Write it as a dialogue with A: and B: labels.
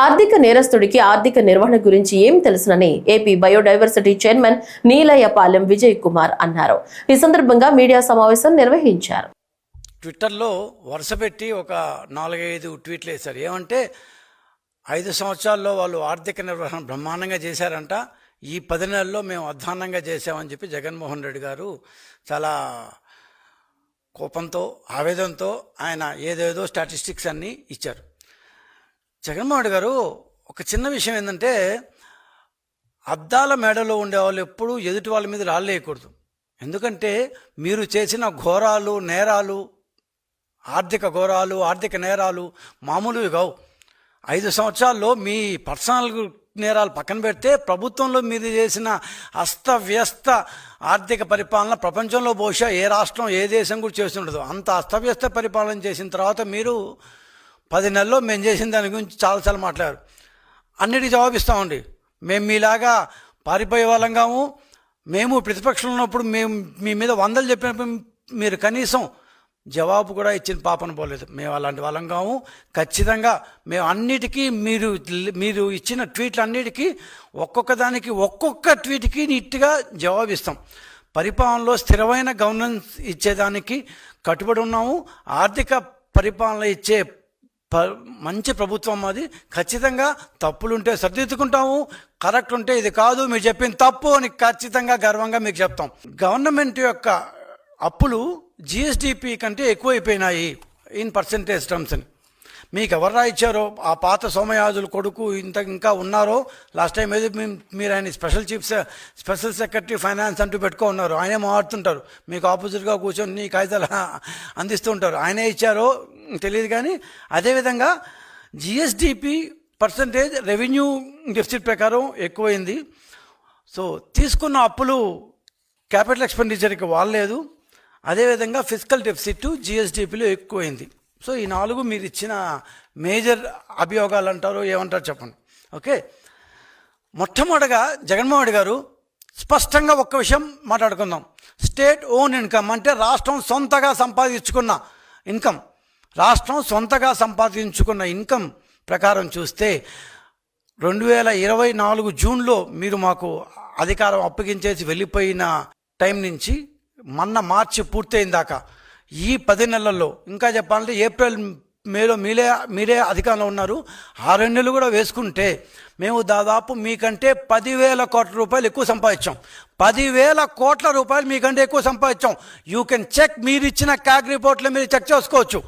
A: ఆర్థిక నేరస్తుడికి ఆర్థిక నిర్వహణ గురించి ఏం తెలుసునని AP biodiversity chairman Neelayyapalem Vijay Kumar అన్నారు. ఈ సందర్భంగా మీడియా సమావేశం నిర్వహించారు.
B: ట్విట్టర్లో వరుస పెట్టి ఒక 4-5 ట్వీట్లు వేశారు. ఏమంటే 5 సంవత్సరాల్లో వాళ్ళు ఆర్థిక నిర్వహణ బ్రహ్మాండంగా చేశారంట, ఈ 10 నెలల్లో మేము అధ్వాన్నంగా చేశామని చెప్పి జగన్మోహన్ రెడ్డి గారు చాలా కోపంతో ఆవేదనతో ఆయన ఏదేదో స్టాటిస్టిక్స్ అన్నీ ఇచ్చారు. జగన్మోహన్ రెడ్డి గారు ఒక చిన్న విషయం ఏంటంటే, అద్దాల మేడలో ఉండేవాళ్ళు ఎప్పుడూ ఎదుటి వాళ్ళ మీద రాళ్ళేయకూడదు. ఎందుకంటే మీరు చేసిన ఘోరాలు నేరాలు, ఆర్థిక ఘోరాలు ఆర్థిక నేరాలు మామూలువి కావు. 5 సంవత్సరాల్లో మీ పర్సనల్ నేరాలు పక్కన పెడితే ప్రభుత్వంలో మీరు చేసిన అస్తవ్యస్త ఆర్థిక పరిపాలన ప్రపంచంలో బహుశా ఏ రాష్ట్రం ఏ దేశం కూడా చేస్తుండదు. అంత అస్తవ్యస్త పరిపాలన చేసిన తర్వాత మీరు 10 నెలల్లో మేము చేసిన దాని గురించి చాలాసార్లు మాట్లాడారు. అన్నిటికీ జవాబిస్తామండి. మేము మీలాగా పారిపోయే వాళ్ళం కాము. మేము ప్రతిపక్షంలో ఉన్నప్పుడు మేము మీ మీద 100 చెప్పినప్పుడు మీరు కనీసం జవాబు కూడా ఇచ్చిన పాపన పోలేదు. మేము అలాంటి వాళ్ళం కాము. ఖచ్చితంగా మేము అన్నిటికీ మీరు ఇచ్చిన ట్వీట్లు అన్నిటికీ ఒక్కొక్క దానికి ఒక్కొక్క ట్వీట్కి నీట్గా జవాబిస్తాం. పరిపాలనలో స్థిరమైన గవర్నెన్స్ ఇచ్చేదానికి కట్టుబడి ఉన్నాము. ఆర్థిక పరిపాలన ఇచ్చే మంచి ప్రభుత్వం అది. ఖచ్చితంగా తప్పులుంటే సరిదిద్దుకుంటాము, కరెక్ట్ ఉంటే ఇది కాదు మీరు చెప్పింది తప్పు అని ఖచ్చితంగా గర్వంగా మీకు చెప్తాం. గవర్నమెంట్ యొక్క అప్పులు జిఎస్డిపి కంటే ఎక్కువైపోయినాయి ఇన్ పర్సెంటేజ్ టర్మ్స్ అని. మీకు ఎవరు రాయించారో ఆ పాత సోమయాజుల కొడుకు ఇంకా ఉన్నారో, లాస్ట్ టైం ఏదో మీరు ఆయన స్పెషల్ సెక్రటరీ ఫైనాన్స్ అంటూ పెట్టుకో ఉన్నారు. ఆయనే మాట్లాడుతుంటారు, మీకు ఆపోజిట్గా కూర్చొని కాగితాలు అందిస్తూ ఉంటారు. ఆయనే ఇచ్చారో తెలియదు. కానీ అదేవిధంగా జిఎస్డిపి పర్సంటేజ్ రెవెన్యూ డెఫిసిట్ ప్రకారం ఎక్కువైంది. సో తీసుకున్న అప్పులు క్యాపిటల్ ఎక్స్పెండిచర్కి వాళ్ళలేదు. అదేవిధంగా ఫిజికల్ డెఫిసిట్ జిఎస్డిపిలో ఎక్కువైంది. సో ఈ 4 మీరు ఇచ్చిన మేజర్ అభియోగాలు అంటారు, ఏమంటారు చెప్పండి. ఓకే, మొట్టమొదటిగా జగన్మోహన్ రెడ్డి గారు స్పష్టంగా ఒక్క విషయం మాట్లాడుకుందాం. స్టేట్ ఓన్ ఇన్కమ్ అంటే రాష్ట్రం సొంతగా సంపాదించుకున్న ఇన్కమ్. రాష్ట్రం సొంతగా సంపాదించుకున్న ఇన్కమ్ ప్రకారం చూస్తే 2024 జూన్లో మీరు మాకు అధికారం అప్పగించేసి వెళ్ళిపోయిన టైం నుంచి మొన్న మార్చి పూర్తయిన దాకా ఈ 10 నెలల్లో, ఇంకా చెప్పాలంటే ఏప్రిల్ మేలో మీరే అధికారంలో ఉన్నారు. 6 నెలలు కూడా వేసుకుంటే మేము దాదాపు మీకంటే 10,000 కోట్ల రూపాయలు ఎక్కువ సంపాదించాం. 10,000 కోట్ల రూపాయలు మీకంటే ఎక్కువ సంపాదించాం. You can check. మీరు ఇచ్చిన క్యాగ్ రిపోర్ట్లో మీరు చెక్ చేసుకోవచ్చు.